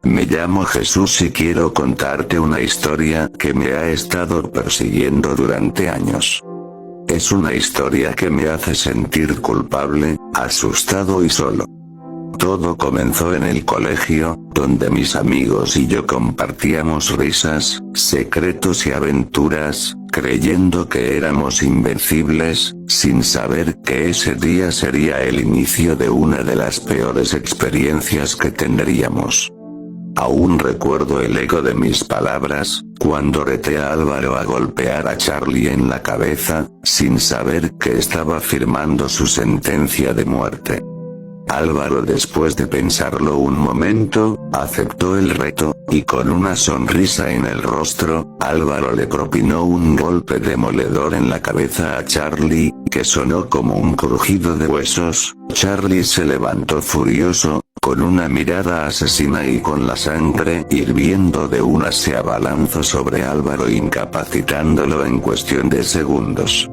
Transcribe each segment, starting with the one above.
Me llamo Jesús y quiero contarte una historia que me ha estado persiguiendo durante años. Es una historia que me hace sentir culpable, asustado y solo. Todo comenzó en el colegio, donde mis amigos y yo compartíamos risas, secretos y aventuras, creyendo que éramos invencibles, sin saber que ese día sería el inicio de una de las peores experiencias que tendríamos. Aún recuerdo el eco de mis palabras, cuando reté a Álvaro a golpear a Charlie en la cabeza, sin saber que estaba firmando su sentencia de muerte. Álvaro, después de pensarlo un momento, aceptó el reto, y con una sonrisa en el rostro, Álvaro le propinó un golpe demoledor en la cabeza a Charlie, que sonó como un crujido de huesos. Charlie se levantó furioso, con una mirada asesina y con la sangre hirviendo de una se abalanzó sobre Álvaro incapacitándolo en cuestión de segundos.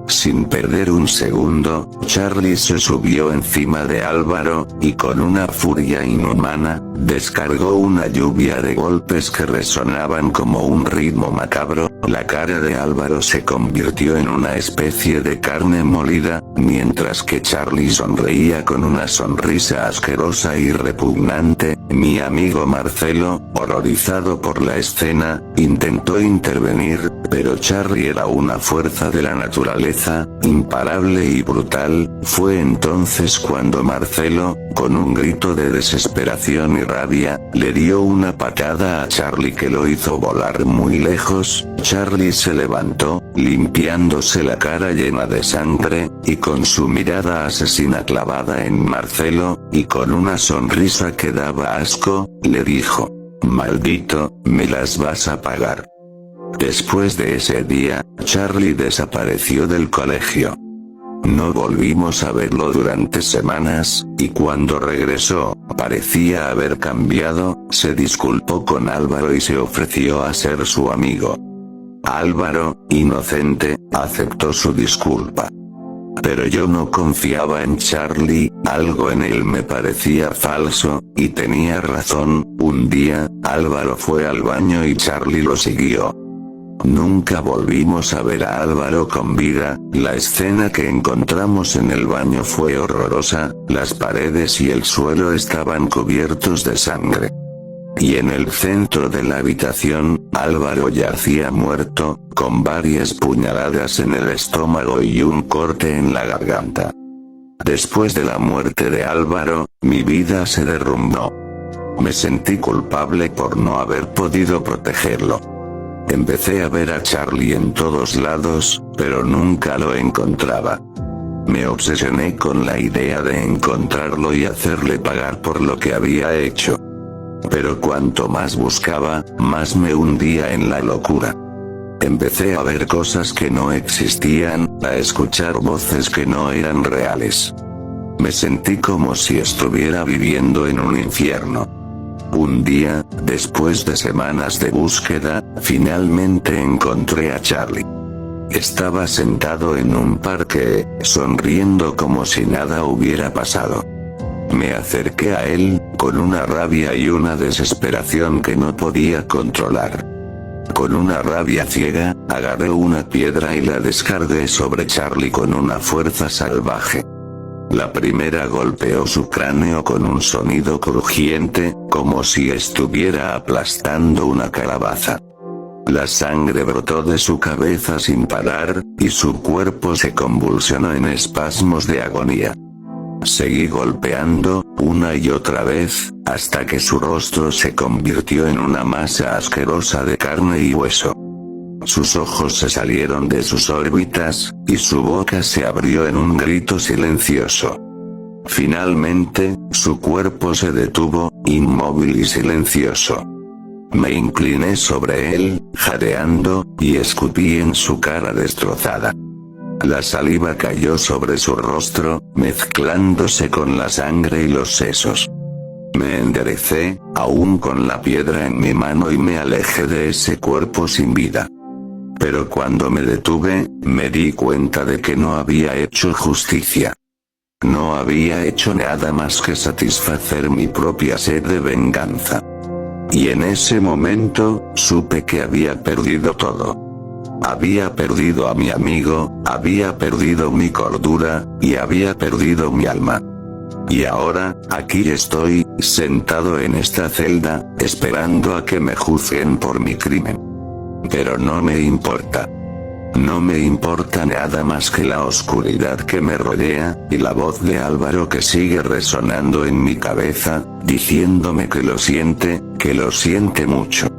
Sin perder un segundo, Charlie se subió encima de Álvaro, y con una furia inhumana, descargó una lluvia de golpes que resonaban como un ritmo macabro. La cara de Álvaro se convirtió en una especie de carne molida, mientras que Charlie sonreía con una sonrisa asquerosa y repugnante. Mi amigo Marcelo, horrorizado por la escena, intentó intervenir, pero Charlie era una fuerza de la naturaleza, imparable y brutal. Fue entonces cuando Marcelo, con un grito de desesperación y rabia, le dio una patada a Charlie que lo hizo volar muy lejos. Charlie se levantó, limpiándose la cara llena de sangre, y con su mirada asesina clavada en Marcelo, y con una sonrisa que daba asco, le dijo: «Maldito, me las vas a pagar». Después de ese día, Charlie desapareció del colegio. No volvimos a verlo durante semanas, y cuando regresó, parecía haber cambiado. Se disculpó con Álvaro y se ofreció a ser su amigo. Álvaro, inocente, aceptó su disculpa. Pero yo no confiaba en Charlie, algo en él me parecía falso, y tenía razón. Un día, Álvaro fue al baño y Charlie lo siguió. Nunca volvimos a ver a Álvaro con vida. La escena que encontramos en el baño fue horrorosa, las paredes y el suelo estaban cubiertos de sangre. Y en el centro de la habitación, Álvaro yacía muerto, con varias puñaladas en el estómago y un corte en la garganta. Después de la muerte de Álvaro, mi vida se derrumbó. Me sentí culpable por no haber podido protegerlo. Empecé a ver a Charlie en todos lados, pero nunca lo encontraba. Me obsesioné con la idea de encontrarlo y hacerle pagar por lo que había hecho. Pero cuanto más buscaba, más me hundía en la locura. Empecé a ver cosas que no existían, a escuchar voces que no eran reales. Me sentí como si estuviera viviendo en un infierno. Un día, después de semanas de búsqueda, finalmente encontré a Charlie. Estaba sentado en un parque, sonriendo como si nada hubiera pasado. Me acerqué a él, con una rabia y una desesperación que no podía controlar. Con una rabia ciega, agarré una piedra y la descargué sobre Charlie con una fuerza salvaje. La primera golpeó su cráneo con un sonido crujiente, como si estuviera aplastando una calabaza. La sangre brotó de su cabeza sin parar, y su cuerpo se convulsionó en espasmos de agonía. Seguí golpeando, una y otra vez, hasta que su rostro se convirtió en una masa asquerosa de carne y hueso. Sus ojos se salieron de sus órbitas, y su boca se abrió en un grito silencioso. Finalmente, su cuerpo se detuvo, inmóvil y silencioso. Me incliné sobre él, jadeando, y escupí en su cara destrozada. La saliva cayó sobre su rostro, mezclándose con la sangre y los sesos. Me enderecé, aún con la piedra en mi mano, y me alejé de ese cuerpo sin vida. Pero cuando me detuve, me di cuenta de que no había hecho justicia. No había hecho nada más que satisfacer mi propia sed de venganza. Y en ese momento, supe que había perdido todo. Había perdido a mi amigo, había perdido mi cordura, y había perdido mi alma. Y ahora, aquí estoy, sentado en esta celda, esperando a que me juzguen por mi crimen. Pero no me importa. No me importa nada más que la oscuridad que me rodea, y la voz de Álvaro que sigue resonando en mi cabeza, diciéndome que lo siente mucho.